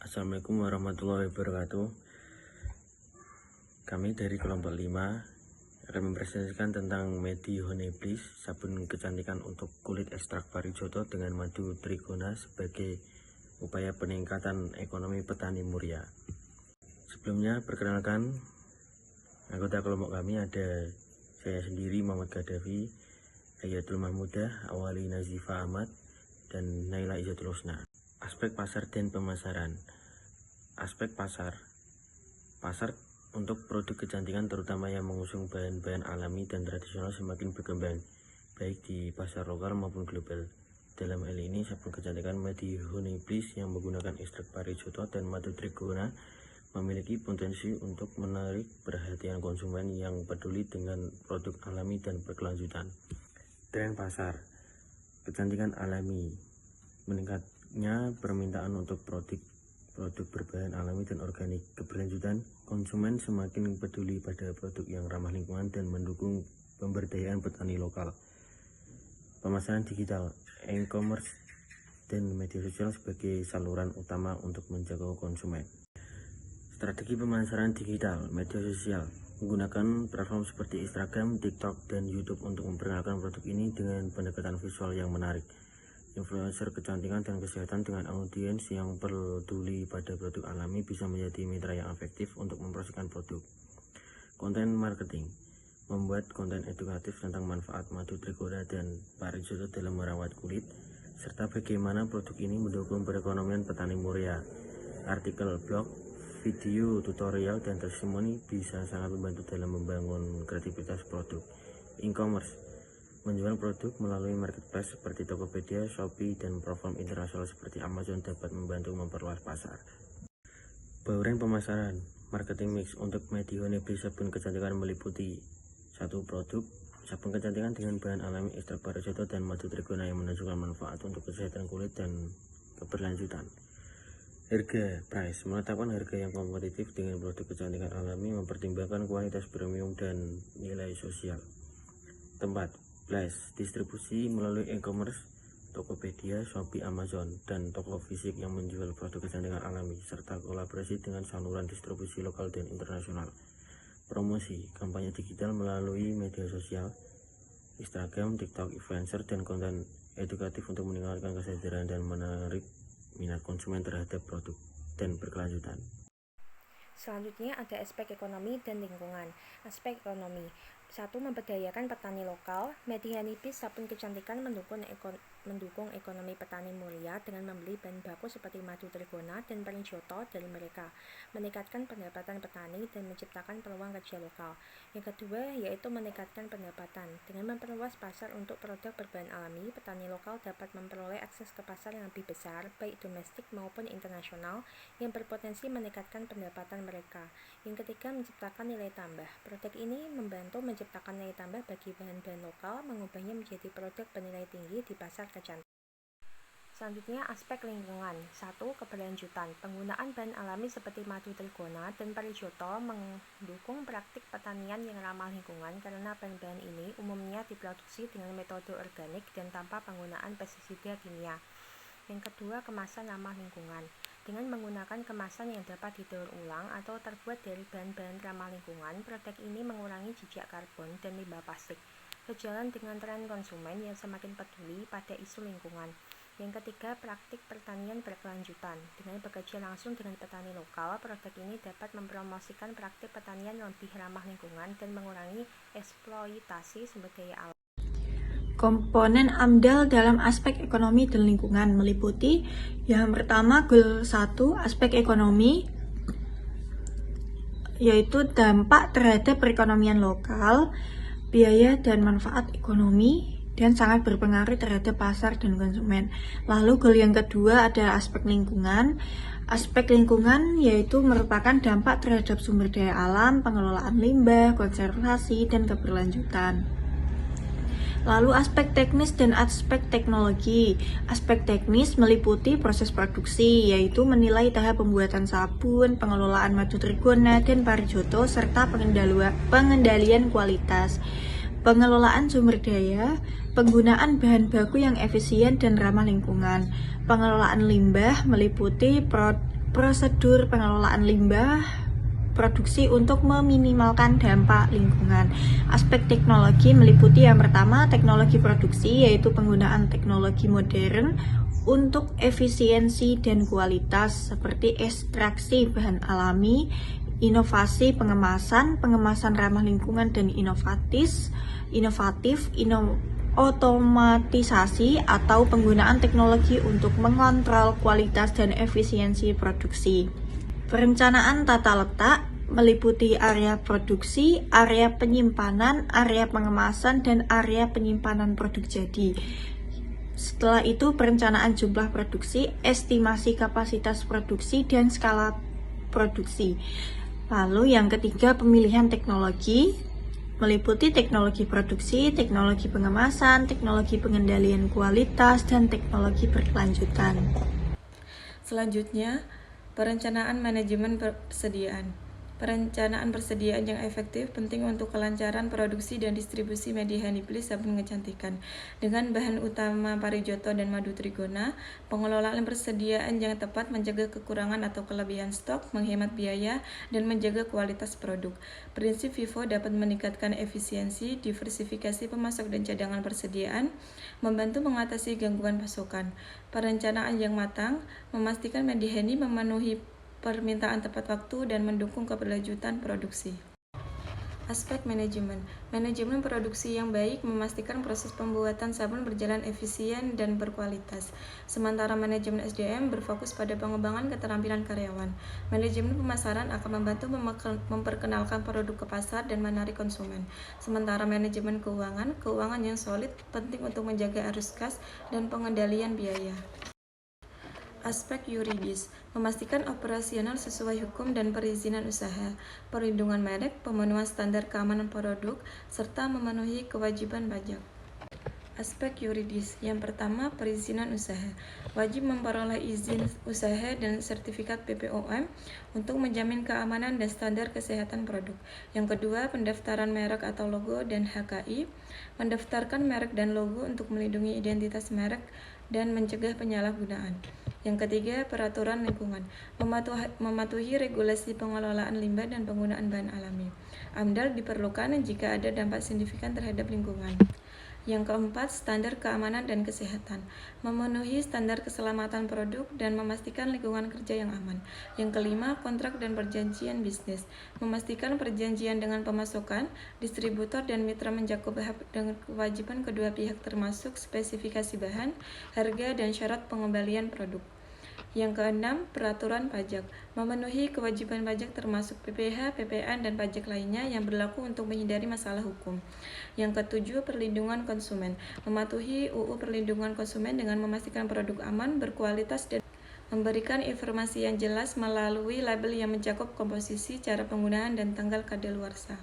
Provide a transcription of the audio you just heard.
Assalamualaikum warahmatullahi wabarakatuh. Kami dari kelompok 5 akan mempresentasikan tentang Medi Honey Bliss, sabun kecantikan untuk kulit ekstrak parijoto dengan madu trigona sebagai upaya peningkatan ekonomi petani muria. Sebelumnya perkenalkan, anggota kelompok kami ada saya sendiri Muhammad Gaddafi, Hayatul Mahmudah, Awali Nazifa Ahmad, dan Naila Izzatul Husna. Aspek pasar dan pemasaran. Aspek pasar untuk produk kecantikan terutama yang mengusung bahan-bahan alami dan tradisional semakin berkembang baik di pasar lokal maupun global. Dalam hal ini, sabun kecantikan Medi Honey Bliss yang menggunakan ekstrak parijoto dan madu trigona memiliki potensi untuk menarik perhatian konsumen yang peduli dengan produk alami dan berkelanjutan. Tren pasar kecantikan alami. Meningkatnya permintaan untuk produk berbahan alami dan organik. Keberlanjutan, konsumen semakin peduli pada produk yang ramah lingkungan dan mendukung pemberdayaan petani lokal. Pemasaran digital, e-commerce, dan media sosial sebagai saluran utama untuk menjangkau konsumen. Strategi pemasaran digital, media sosial, menggunakan platform seperti Instagram, TikTok, dan YouTube untuk memperkenalkan produk ini dengan pendekatan visual yang menarik. Influencer kecantikan dan kesehatan dengan audiens yang peduli pada produk alami bisa menjadi mitra yang efektif untuk mempromosikan produk. Konten marketing, membuat konten edukatif tentang manfaat madu trigona dan parijoto dalam merawat kulit, serta bagaimana produk ini mendukung perekonomian petani muria. Artikel, blog, video, tutorial, dan testimoni bisa sangat membantu dalam membangun kredibilitas produk. E-commerce, menjual produk melalui marketplace seperti Tokopedia, Shopee, dan platform internasional seperti Amazon dapat membantu memperluas pasar. Bauran pemasaran, marketing mix untuk Medi Honey Bliss sabun kecantikan meliputi 1 produk sabun kecantikan dengan bahan alami ekstrak parijoto dan madu trigona yang menunjukkan manfaat untuk kesehatan kulit dan keberlanjutan. Harga, price, menetapkan harga yang kompetitif dengan produk kecantikan alami, mempertimbangkan kualitas premium dan nilai sosial. Tempat, place, distribusi melalui e-commerce, Tokopedia, Shopee, Amazon, dan toko fisik yang menjual produk kecantikan alami, serta kolaborasi dengan saluran distribusi lokal dan internasional. Promosi, kampanye digital melalui media sosial, Instagram, TikTok, influencer, dan konten edukatif untuk meningkatkan kesadaran dan menarik minat konsumen terhadap produk dan berkelanjutan. Selanjutnya ada aspek ekonomi dan lingkungan. Aspek ekonomi. 1. Memberdayakan petani lokal. Medi Honey Bliss sabun kecantikan mendukung ekonomi petani muria dengan membeli bahan baku seperti madu trigona dan parijoto dari mereka, meningkatkan pendapatan petani dan menciptakan peluang kerja lokal. Yang kedua yaitu meningkatkan pendapatan. Dengan memperluas pasar untuk produk berbahan alami, petani lokal dapat memperoleh akses ke pasar yang lebih besar, baik domestik maupun internasional, yang berpotensi meningkatkan pendapatan mereka. Yang ketiga, menciptakan nilai tambah. Produk ini membantu menciptakan nilai tambah bagi bahan-bahan lokal, mengubahnya menjadi produk bernilai tinggi di pasar kecantikan. Selanjutnya, aspek lingkungan. 1. Keberlanjutan. Penggunaan bahan alami seperti madu trigona dan parijoto mendukung praktik pertanian yang ramah lingkungan karena bahan-bahan ini umumnya diproduksi dengan metode organik dan tanpa penggunaan pestisida kimia. Yang kedua, kemasan ramah lingkungan. Dengan menggunakan kemasan yang dapat didaur ulang atau terbuat dari bahan-bahan ramah lingkungan, produk ini mengurangi jejak karbon dan limbah plastik. Sejalan dengan tren konsumen yang semakin peduli pada isu lingkungan. Yang ketiga, praktik pertanian berkelanjutan. Dengan bekerja langsung dengan petani lokal, produk ini dapat mempromosikan praktik pertanian yang lebih ramah lingkungan dan mengurangi eksploitasi sumber daya alam. Komponen AMDAL dalam aspek ekonomi dan lingkungan meliputi yang pertama goal 1 aspek ekonomi, yaitu dampak terhadap perekonomian lokal, biaya dan manfaat ekonomi, dan sangat berpengaruh terhadap pasar dan konsumen. Lalu goal yang kedua adalah aspek lingkungan. Aspek lingkungan yaitu merupakan dampak terhadap sumber daya alam, pengelolaan limbah, konservasi, dan keberlanjutan. Lalu aspek teknis dan aspek teknologi. Aspek teknis meliputi proses produksi, yaitu menilai tahap pembuatan sabun, pengelolaan madu trigona dan parijoto, serta pengendalian kualitas. Pengelolaan sumber daya, penggunaan bahan baku yang efisien dan ramah lingkungan. Pengelolaan limbah meliputi prosedur pengelolaan limbah produksi untuk meminimalkan dampak lingkungan. Aspek teknologi meliputi yang pertama teknologi produksi, yaitu penggunaan teknologi modern untuk efisiensi dan kualitas seperti ekstraksi bahan alami, inovasi pengemasan ramah lingkungan dan inovatif, otomatisasi atau penggunaan teknologi untuk mengontrol kualitas dan efisiensi produksi. Perencanaan tata letak meliputi area produksi, area penyimpanan, area pengemasan, dan area penyimpanan produk jadi. Setelah itu perencanaan jumlah produksi, estimasi kapasitas produksi, dan skala produksi. Lalu yang ketiga pemilihan teknologi meliputi teknologi produksi, teknologi pengemasan, teknologi pengendalian kualitas, dan teknologi berkelanjutan. Selanjutnya, perencanaan manajemen persediaan. Perencanaan persediaan yang efektif penting untuk kelancaran produksi dan distribusi media Honey Bliss sabun kecantikan. Dengan bahan utama parijoto dan madu trigona, pengelolaan persediaan yang tepat mencegah kekurangan atau kelebihan stok, menghemat biaya, dan menjaga kualitas produk. Prinsip FIFO dapat meningkatkan efisiensi, diversifikasi pemasok dan cadangan persediaan, membantu mengatasi gangguan pasokan. Perencanaan yang matang memastikan media Honey memenuhi permintaan tepat waktu dan mendukung keberlanjutan produksi. Aspek manajemen. Manajemen produksi yang baik memastikan proses pembuatan sabun berjalan efisien dan berkualitas. Sementara manajemen SDM berfokus pada pengembangan keterampilan karyawan. Manajemen pemasaran akan membantu memperkenalkan produk ke pasar dan menarik konsumen. Sementara manajemen keuangan yang solid penting untuk menjaga arus kas dan pengendalian biaya. Aspek yuridis, memastikan operasional sesuai hukum dan perizinan usaha, perlindungan merek, pemenuhan standar keamanan produk, serta memenuhi kewajiban pajak. Aspek yuridis, yang pertama perizinan usaha, wajib memperoleh izin usaha dan sertifikat BPOM untuk menjamin keamanan dan standar kesehatan produk. Yang kedua, pendaftaran merek atau logo dan HKI, mendaftarkan merek dan logo untuk melindungi identitas merek dan mencegah penyalahgunaan. Yang ketiga, peraturan lingkungan, mematuhi regulasi pengelolaan limbah dan penggunaan bahan alami. AMDAL diperlukan jika ada dampak signifikan terhadap lingkungan. Yang keempat, standar keamanan dan kesehatan, memenuhi standar keselamatan produk dan memastikan lingkungan kerja yang aman. Yang kelima, kontrak dan perjanjian bisnis, memastikan perjanjian dengan pemasokan, distributor dan mitra mencakup dengan kewajiban kedua pihak termasuk spesifikasi bahan, harga, dan syarat pengembalian produk. Yang keenam, peraturan pajak, memenuhi kewajiban pajak termasuk PPh, PPN, dan pajak lainnya yang berlaku untuk menghindari masalah hukum. Yang ketujuh, perlindungan konsumen, mematuhi UU Perlindungan Konsumen dengan memastikan produk aman, berkualitas, dan memberikan informasi yang jelas melalui label yang mencakup komposisi, cara penggunaan, dan tanggal kadaluarsa.